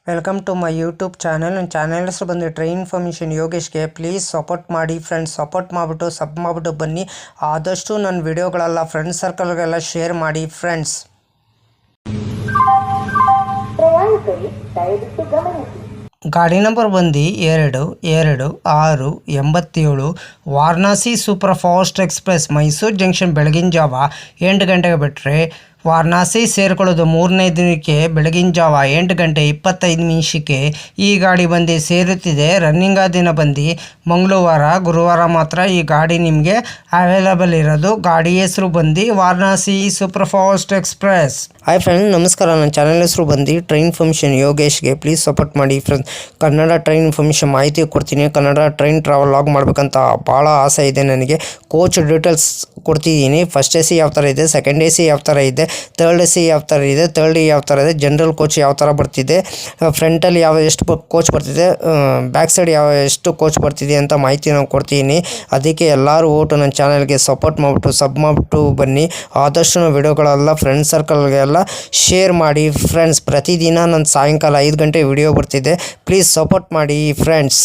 Welcome to my YouTube channel. ನನ್ನ channel ಹೆಸರು ಬಂದು ಟ್ರೈನ್ ಇನ್ಫಾರ್ಮೇಷನ್ ಯೋಗೇಶ್ಗೆ. ಪ್ಲೀಸ್ ಸಪೋರ್ಟ್ ಮಾಡಿ ಫ್ರೆಂಡ್ಸ್. ಸಪೋರ್ಟ್ ಮಾಡಿಬಿಟ್ಟು ಸಬ್ ಮಾಡಿಬಿಟ್ಟು ಬನ್ನಿ. ಆದಷ್ಟು ನನ್ನ ವಿಡಿಯೋಗಳೆಲ್ಲ ಫ್ರೆಂಡ್ಸ್ ಸರ್ಕಲ್ಗೆಲ್ಲ ಶೇರ್ ಮಾಡಿ ಫ್ರೆಂಡ್ಸ್. ಗಾಡಿ ನಂಬರ್ ಬಂದು 222687 Varanasi super fast express Mysuru junction ಬೆಳಗಿನ ಜಾವ 8 ಗಂಟೆಗೆ ಬಿಟ್ಟರೆ ವಾರಣಾಸಿ ಸೇರ್ಕೊಳ್ಳೋದು 3ನೇ ದಿನಕ್ಕೆ ಬೆಳಗಿನ ಜಾವ 8 ಗಂಟೆ 25 ನಿಮಿಷಕ್ಕೆ ಈ ಗಾಡಿ ಬಂದು ಸೇರುತ್ತಿದೆ. ರನ್ನಿಂಗ್ ದಿನ ಬಂದು ಮಂಗಳವಾರ, ಗುರುವಾರ ಮಾತ್ರ ಈ ಗಾಡಿ ನಿಮಗೆ ಅವೈಲೇಬಲ್ ಇರೋದು. ಗಾಡಿ ಹೆಸರು ಬಂದು Varanasi super fast express. Hi friends, ನಮಸ್ಕಾರ. ನನ್ನ ಚಾನಲ್ ಹೆಸರು ಬಂದು ಟ್ರೈನ್ ಇನ್ಫಾರ್ಮೇಷನ್ ಯೋಗೇಶ್ಗೆ. ಪ್ಲೀಸ್ ಸಪೋರ್ಟ್ ಮಾಡಿ ಫ್ರೆಂಡ್ಸ್. ಕನ್ನಡ ಟ್ರೈನ್ ಇನ್ಫಾರ್ಮೇಷನ್ ಮಾಹಿತಿ ಕೊಡ್ತೀನಿ. ಕನ್ನಡ ಟ್ರೈನ್ ಟ್ರಾವೆಲ್ ಲಾಗ್ ಮಾಡಬೇಕಂತ ಭಾಳ ಆಸೆ ಇದೆ ನನಗೆ. ಕೋಚ್ ಡೀಟೇಲ್ಸ್ ಕೊಡ್ತಿದ್ದೀನಿ. ಫಸ್ಟ್ AC ಯಾವ ಥರ ಇದೆ, ಸೆಕೆಂಡ್ AC ಯಾವ ಥರ ಇದೆ, ಥರ್ಡ್ AC ಯಾವ ಥರ ಇದೆ, ಥರ್ಡ್ ಯಾವ ಥರ ಇದೆ, ಜನರಲ್ ಕೋಚ್ ಯಾವ ಥರ ಬರ್ತಿದೆ, ಫ್ರಂಟಲ್ಲಿ ಎಷ್ಟು ಕೋಚ್ ಬರ್ತಿದೆ, ಬ್ಯಾಕ್ ಸೈಡ್ ಎಷ್ಟು ಕೋಚ್ ಬರ್ತಿದೆ ಅಂತ ಮಾಹಿತಿ ನಾನು ಕೊಡ್ತೀನಿ. ಅದಕ್ಕೆ ಎಲ್ಲರೂ ಓಟು ನನ್ನ ಚಾನಲ್ಗೆ ಸಪೋರ್ಟ್ ಮಾಡಿಬಿಟ್ಟು ಸಬ್ ಮಾಡಿಬಿಟ್ಟು ಬನ್ನಿ. ಆದಷ್ಟು ವಿಡಿಯೋಗಳೆಲ್ಲ ಫ್ರೆಂಡ್ಸ್ ಸರ್ಕಲ್ಗೆಲ್ಲ ಶೇರ್ ಮಾಡಿ ಫ್ರೆಂಡ್ಸ್. ಪ್ರತಿದಿನ ನನ್ನ ಸಾಯಂಕಾಲ 5 ಗಂಟೆ ವಿಡಿಯೋ ಬರ್ತಿದೆ. ಪ್ಲೀಸ್ ಸಪೋರ್ಟ್ ಮಾಡಿ ಫ್ರೆಂಡ್ಸ್.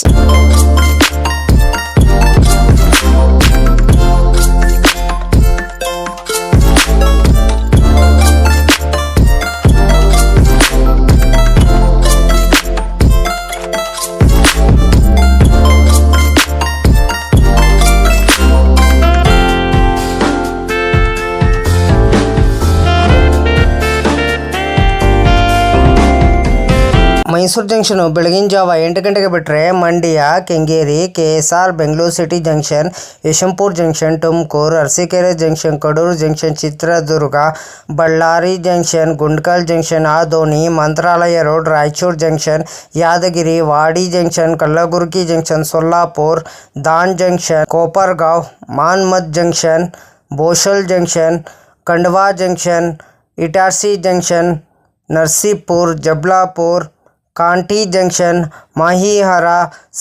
ಮೈಸೂರು ಜಂಕ್ಷನು ಬೆಳಗಿನ ಜಾವ 8 ಗಂಟೆಗೆ ಬಿಟ್ಟರೆ Mandya, Kengeri, KSR, Bengaluru city junction, Yeshwantpur junction, Tumakuru, Arsikere junction, Kadur junction, Chitradurga, Ballari junction, Guntakal junction, Adoni, Mantralayam road, Raichur junction, Yadgir, Wadi junction, Kalaburagi junction, Solapur, Daund junction, Kopargaon, Manmad junction, Bhusaval junction, Khandwa junction, Itarsi junction, Narsinghpur, ಜಬ್ಲಾಪುರ್, Conti junction, Maihar,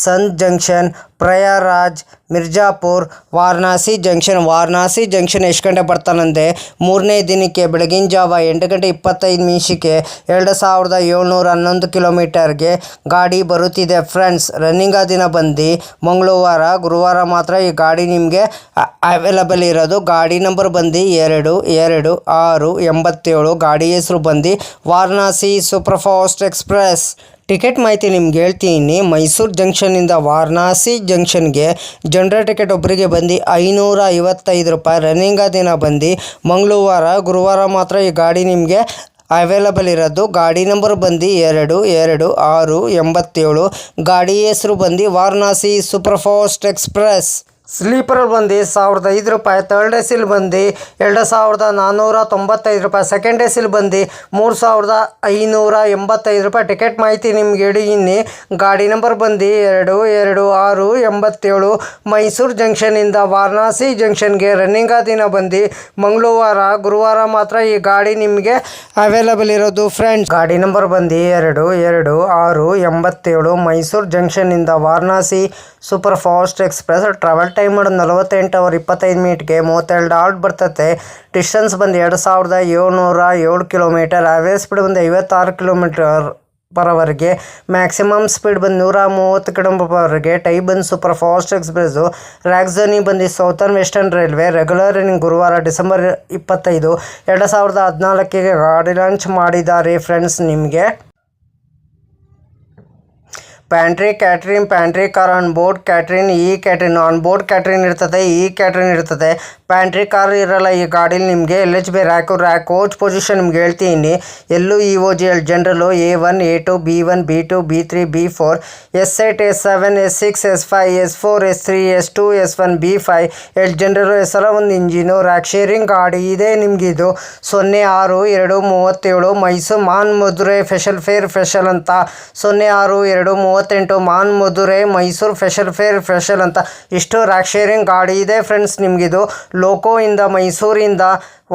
ಸಂತ್ ಜಂಕ್ಷನ್, ಪ್ರಯಾರಾಜ್, ಮಿರ್ಜಾಪುರ್, ವಾರಣಾಸಿ ಜಂಕ್ಷನ್ ಎಷ್ಟು ಗಂಟೆ ಬರ್ತಾನಂದೆ 3ನೇ ದಿನಕ್ಕೆ ಬೆಳಗಿನ ಜಾವ 8 ಗಂಟೆ 25 ನಿಮಿಷಕ್ಕೆ 2711 ಕಿಲೋಮೀಟರ್ಗೆ ಗಾಡಿ ಬರುತ್ತಿದೆ ಫ್ರೆಂಡ್ಸ್. ರನ್ನಿಂಗ್ ದಿನ ಬಂದು ಮಂಗಳವಾರ, ಗುರುವಾರ ಮಾತ್ರ ಈ ಗಾಡಿ ನಿಮಗೆ ಅವೈಲೇಬಲ್ ಇರೋದು. ಗಾಡಿ ನಂಬರ್ ಬಂದು 222687. ಗಾಡಿ ಹೆಸರು ಬಂದು Varanasi super fast express. Ticket ಮಾಹಿತಿ ನಿಮ್ಗೆ ಹೇಳ್ತೀನಿ. ಮೈಸೂರು ಜಂಕ್ಷನ್ನಿಂದ ವಾರಣಾಸಿ ಜಂಕ್ಷನ್ಗೆ ಜನರಲ್ ಟಿಕೆಟ್ ಒಬ್ಬರಿಗೆ ಬಂದು 555 ರೂಪಾಯಿ. ರನ್ನಿಂಗ್ ದಿನ ಬಂದು ಮಂಗಳವಾರ, ಗುರುವಾರ ಮಾತ್ರ ಈ ಗಾಡಿ ನಿಮಗೆ ಅವೈಲೇಬಲ್ ಇರೋದು. ಗಾಡಿ ನಂಬರ್ ಬಂದು 222687. ಗಾಡಿ ಹೆಸರು ಬಂದು Varanasi super fast express. Sleeper ಬಂದು 1005 ರೂಪಾಯಿ. ಥರ್ಡ್ AC ಬಂದು 2495 ರೂಪಾಯಿ. ಸೆಕೆಂಡ್ AC ಬಂದು 3585 ರೂಪಾಯಿ. ಟಿಕೆಟ್ ಮಾಹಿತಿ ನಿಮ್ಗೆ ಹೇಳಿದ್ದೀನಿ. ಗಾಡಿ ನಂಬರ್ ಬಂದು 222687. ಮೈಸೂರು ಜಂಕ್ಷನಿಂದ ವಾರಣಾಸಿ ಜಂಕ್ಷನ್ಗೆ ರನ್ನಿಂಗ್ ದಿನ ಬಂದು ಮಂಗಳವಾರ, ಗುರುವಾರ ಮಾತ್ರ ಈ ಗಾಡಿ ನಿಮಗೆ ಅವೈಲೇಬಲ್ ಇರೋದು ಫ್ರೆಂಡ್ಸ್. ಗಾಡಿ ನಂಬರ್ ಬಂದು 222687. ಮೈಸೂರು ಜಂಕ್ಷನ್ನಿಂದ Varanasi super fast express. Travel time ಮಾಡೋದು 48 ಅವರ್ 25 ಮಿನಿಟ್ಗೆ 32 ಹಾಲ್ಟ್ ಬರ್ತದೆ. ಡಿಸ್ಟೆನ್ಸ್ ಬಂದು 2707 ಕಿಲೋಮೀಟರ್. ಆವ್ರೇಜ್ ಸ್ಪೀಡ್ ಬಂದು 56 ಕಿಲೋಮೀಟರ್ ಪರ್ ಅವರ್ಗೆ. ಮ್ಯಾಕ್ಸಿಮಮ್ ಸ್ಪೀಡ್ ಬಂದು 130 ಕಿಲೋಮೀಟರ್ ಪರ್ ಅವರ್ಗೆ. ಟೈಪ್ ಬಂದು super fast express. Rake journey ಬಂದು southern western railway. Regular running ಗುರುವಾರ ಡಿಸೆಂಬರ್ 25, 2014ಗೆ ಗಾಡಿ ಲಾಂಚ್ ಮಾಡಿದ್ದಾರೆ ಫ್ರೆಂಡ್ಸ್. ನಿಮಗೆ pantry catering, pantry car, on board catering, catering on board ಕ್ಯಾಟ್ರಿನ್ ಇರ್ತದೆ, ಕ್ಯಾಟ್ರಿನ್ ಇರ್ತದೆ. ಪ್ಯಾಂಟ್ರಿ ಕಾರ್ ಇರಲ್ಲ ಈ ಗಾಡೀಲಿ ನಿಮಗೆ. LHB ರ್ಯಾಕ್ ಕೋಚ್ ಪೊಸಿಷನ್ ನಿಮ್ಗೆ ಹೇಳ್ತೀನಿ. LUEOGL ಜನರಲು A1, A2, B1, B2, B3, B4, S8, S7, S6, S5, S4, S3, S2, S1, B5. General SL ಒಂದು engine. Rake sharing ಗಾಡಿ ಇದೆ ನಿಮಗಿದು. 06-2-37 ಮೈಸೂರು ಮಾನ್ ಮಧುರೈ ಸ್ಪೆಷಲ್ ಫೇರ್ ಸ್ಪೆಷಲ್ ಅಂತ. 06-2-38 ಮಾನ್ Madurai Mysuru special fare special ಅಂತ. ಇಷ್ಟು ರ್ಯಾಕ್ ಶೇರಿಂಗ್ ಗಾಡಿ ಇದೆ ಫ್ರೆಂಡ್ಸ್ ನಿಮಗಿದು. ಲೋಕೋಯಿಂದ ಮೈಸೂರಿಂದ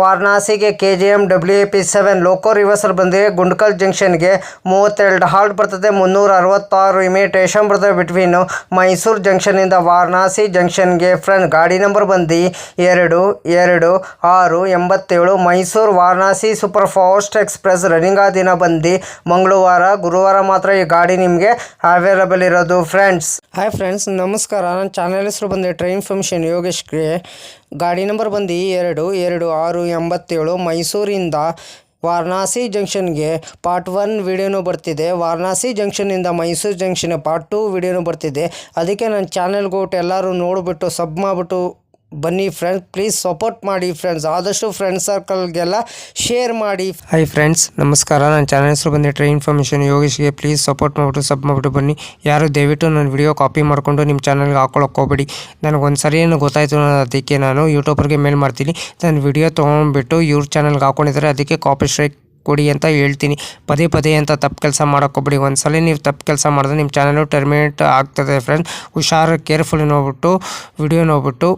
ವಾರಣಾಸಿಗೆ KGM WAP7 ಲೋಕೋ ರಿವರ್ಸಲ್ ಬಂದಿದೆ. ಗುಂಡ್ಕಲ್ ಜಂಕ್ಷನ್ಗೆ 32 ಹಾಲ್ಟ್ ಬರ್ತದೆ. 366 ಇಮಿಟೇಷನ್ ಬರ್ತದೆ ಬಿಟ್ವೀನು ಮೈಸೂರು ಜಂಕ್ಷನಿಂದ ವಾರಣಾಸಿ ಜಂಕ್ಷನ್ಗೆ. ಫ್ರೆಂಡ್ ಗಾಡಿ ನಂಬರ್ ಬಂದು 226687. Mysuru Varanasi super fast express running ಆ ದಿನ ಬಂದು ಮಂಗಳವಾರ, ಗುರುವಾರ ಮಾತ್ರ ಈ ಗಾಡಿ ನಿಮಗೆ ಅವೈಲಬಲ್ ಇರೋದು ಫ್ರೆಂಡ್ಸ್. ಹಾಯ್ ಫ್ರೆಂಡ್ಸ್, ನಮಸ್ಕಾರ. ನನ್ನ ಚಾನಲ್ ಹೆಸರು ಬಂದು ಟ್ರೈನ್ ಇನ್ಫಾರ್ಮೇಷನ್ ಯೋಗೇಶ್ಗೆ. ಗಾಡಿ ನಂಬರ್ ಬಂದು 226687. ಮೈಸೂರಿಂದ ವಾರಣಾಸಿ ಜಂಕ್ಷನ್ಗೆ ಪಾರ್ಟ್ 1 ವಿಡಿಯೋನು ಬರ್ತಿದೆ. ವಾರಣಾಸಿ ಜಂಕ್ಷನಿಂದ ಮೈಸೂರು ಜಂಕ್ಷನ್ ಪಾರ್ಟ್ 2 ವಿಡಿಯೋನು ಬರ್ತಿದೆ. ಅದಕ್ಕೆ ನನ್ನ ಚಾನಲ್ಗೆ ಹೋಗ್ಬಿಟ್ಟು ಎಲ್ಲರೂ ನೋಡಿಬಿಟ್ಟು ಸಬ್ ಮಾಡಿಬಿಟ್ಟು ಬನ್ನಿ ಫ್ರೆಂಡ್ಸ್. ಪ್ಲೀಸ್ ಸಪೋರ್ಟ್ ಮಾಡಿ ಫ್ರೆಂಡ್ಸ್. ಆದಷ್ಟು ಫ್ರೆಂಡ್ಸ್ ಸರ್ಕಲ್ಗೆಲ್ಲ ಶೇರ್ ಮಾಡಿ. ಹಾಯ್ ಫ್ರೆಂಡ್ಸ್, ನಮಸ್ಕಾರ. ನನ್ನ ಚಾನಲ್ ಹೆಸರು ಬಂದು ಟ್ರೈನ್ ಇನ್ಫಾರ್ಮೇಷನ್ ಯೋಗೇಶ್ಗೆ. ಪ್ಲೀಸ್ ಸಪೋರ್ಟ್ ಮಾಡಿಬಿಟ್ಟು ಸಬ್ ಮಾಡಿಬಿಟ್ಟು ಬನ್ನಿ. ಯಾರು ದಯವಿಟ್ಟು ನನ್ನ ವಿಡಿಯೋ ಕಾಪಿ ಮಾಡಿಕೊಂಡು ನಿಮ್ಮ ಚಾನಲ್ಗೆ ಹಾಕೊಳ್ಳೋಕೆ ಹೋಗ್ಬೇಡಿ. ನನಗೊಂದು ಸರಿ ಏನು ಗೊತ್ತಾಯಿತು, ಅದಕ್ಕೆ ನಾನು ಯೂಟ್ಯೂಬರ್ಗೆ ಮೇಲ್ ಮಾಡ್ತೀನಿ. ನನ್ನ ವಿಡಿಯೋ ತೊಗೊಂಡ್ಬಿಟ್ಟು ಇವ್ರ ಚಾನಲ್ಗೆ ಹಾಕ್ಕೊಂಡಿದ್ದಾರೆ, ಅದಕ್ಕೆ ಕಾಪಿ ಸ್ಟ್ರೈಕ್ ಕೊಡಿ ಅಂತ ಹೇಳ್ತೀನಿ. ಪದೇ ಅಂತ ತಪ್ಪು ಕೆಲಸ ಮಾಡೋಕ್ಕೋಗ್ಬೇಡಿ. ಒಂದ್ಸಲ ನೀವು ತಪ್ಪು ಕೆಲಸ ಮಾಡಿದ್ರೆ ನಿಮ್ಮ ಚಾನಲು ಟರ್ಮಿನೇಟ್ ಆಗ್ತದೆ ಫ್ರೆಂಡ್ಸ್. ಹುಷಾರು, ಕೇರ್ಫುಲ್ ನೋಡ್ಬಿಟ್ಟು ವಿಡಿಯೋ ನೋಡ್ಬಿಟ್ಟು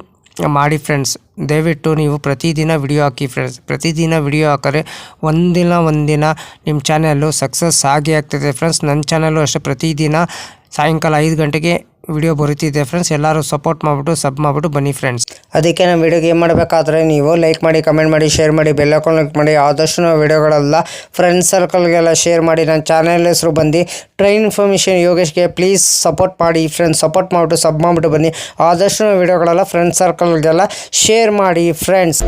ಮಾಡಿ ಫ್ರೆಂಡ್ಸ್. ದಯವಿಟ್ಟು ನೀವು ಪ್ರತಿದಿನ ವಿಡಿಯೋ ಹಾಕಿ ಫ್ರೆಂಡ್ಸ್. ಪ್ರತಿದಿನ ವಿಡಿಯೋ ಹಾಕಿದ್ರೆ ಒಂದಿನ ನಿಮ್ಮ ಚಾನಲ್ಲು ಸಕ್ಸಸ್ ಆಗೇ ಆಗ್ತದೆ ಫ್ರೆಂಡ್ಸ್. ನನ್ನ ಚಾನಲ್ಲು ಅಷ್ಟೇ ಪ್ರತಿದಿನ ಸಾಯಂಕಾಲ 5 ಗಂಟೆಗೆ ವಿಡಿಯೋ ಬರುತ್ತಿದೆ ಫ್ರೆಂಡ್ಸ್. ಎಲ್ಲರೂ ಸಪೋರ್ಟ್ ಮಾಡಿಬಿಟ್ಟು ಸಬ್ ಮಾಡಿಬಿಟ್ಟು ಬನ್ನಿ ಫ್ರೆಂಡ್ಸ್. ಅದಕ್ಕೆ ನಮ್ಮ ವಿಡಿಯೋಗೆ ಏನು ಮಾಡಬೇಕಾದ್ರೆ ನೀವು ಲೈಕ್ ಮಾಡಿ, ಕಮೆಂಟ್ ಮಾಡಿ, ಶೇರ್ ಮಾಡಿ, ಬೆಲ್ ಐಕಾನ್ ಕ್ಲಿಕ್ ಮಾಡಿ. ಆದಷ್ಟು ನಾವು ವಿಡಿಯೋಗಳೆಲ್ಲ ಫ್ರೆಂಡ್ಸ್ ಸರ್ಕಲ್ಗೆಲ್ಲ ಶೇರ್ ಮಾಡಿ. ನನ್ನ ಚಾನಲ್ ಹೆಸರು ಬಂದು ಟ್ರೈನ್ ಇನ್ಫಾರ್ಮೇಷನ್ ಯೋಗೇಶ್ಗೆ. ಪ್ಲೀಸ್ ಸಪೋರ್ಟ್ ಮಾಡಿ ಫ್ರೆಂಡ್ಸ್. ಸಪೋರ್ಟ್ ಮಾಡಿಬಿಟ್ಟು ಸಬ್ ಮಾಡಿಬಿಟ್ಟು ಬನ್ನಿ. ಆದಷ್ಟು ನಾವು ವಿಡಿಯೋಗಳೆಲ್ಲ ಫ್ರೆಂಡ್ಸ್ ಸರ್ಕಲ್ಗೆಲ್ಲ ಶೇರ್ ಮಾಡಿ ಫ್ರೆಂಡ್ಸ್.